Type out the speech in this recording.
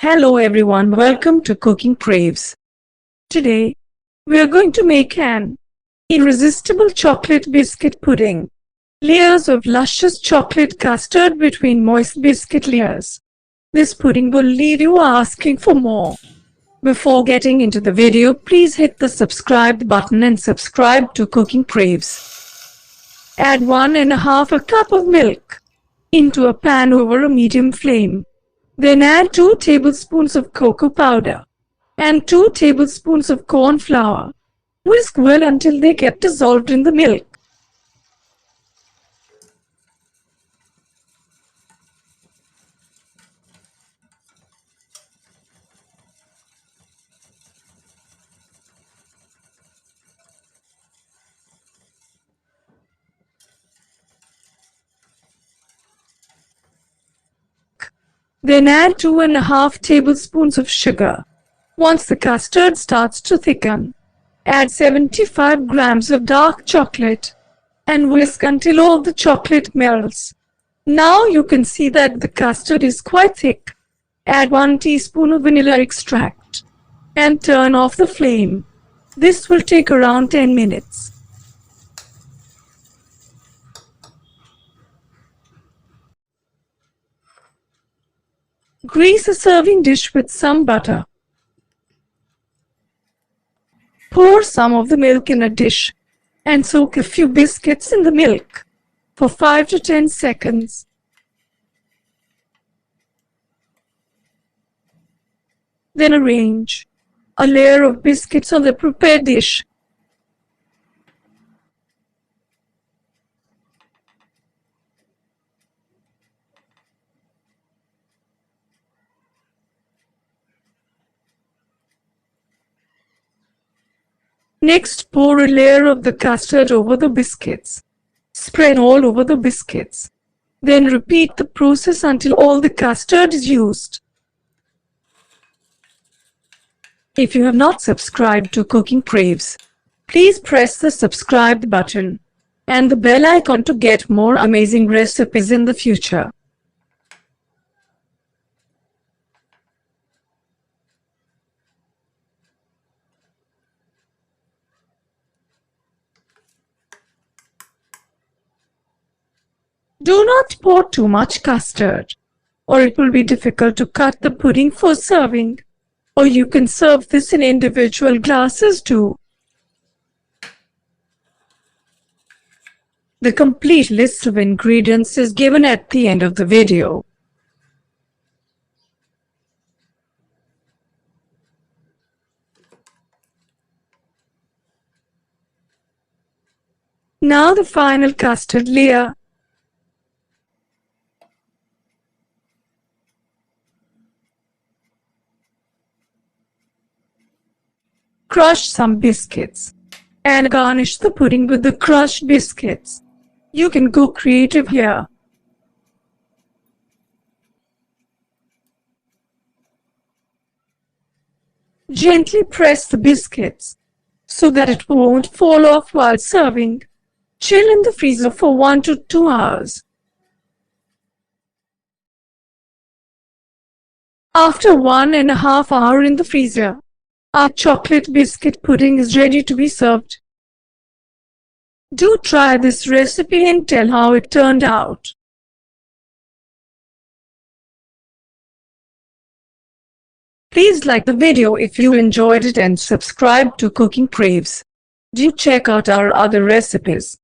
Hello everyone, welcome to Cooking Craves. Today, we are going to make an irresistible chocolate biscuit pudding. Layers of luscious chocolate custard between moist biscuit layers. This pudding will leave you asking for more. Before getting into the video, please hit the subscribe button and subscribe to Cooking Craves. Add 1½ cup of milk into a pan over a medium flame. Then add 2 tablespoons of cocoa powder and 2 tablespoons of corn flour. Whisk well until they get dissolved in the milk. Then add 2½ tablespoons of sugar. Once the custard starts to thicken, add 75 grams of dark chocolate and whisk until all the chocolate melts. Now you can see that the custard is quite thick. Add 1 teaspoon of vanilla extract and turn off the flame. This will take around 10 minutes. Grease a serving dish with some butter. Pour some of the milk in a dish and soak a few biscuits in the milk for 5 to 10 seconds. Then arrange a layer of biscuits on the prepared dish. Next, pour a layer of the custard over the biscuits. Spread all over the biscuits. Then repeat the process until all the custard is used. If you have not subscribed to Cooking Craves, please press the subscribe button and the bell icon to get more amazing recipes in the future. Do not pour too much custard, or it will be difficult to cut the pudding for serving. Or you can serve this in individual glasses too. The complete list of ingredients is given at the end of the video. Now the final custard layer. Crush some biscuits and garnish the pudding with the crushed biscuits. You can go creative here. Gently press the biscuits so that it won't fall off while serving. Chill in the freezer for 1 to 2 hours. After 1½ hour in the freezer, our chocolate biscuit pudding is ready to be served. Do try this recipe and tell how it turned out. Please like the video if you enjoyed it and subscribe to Cooking Craves. Do check out our other recipes.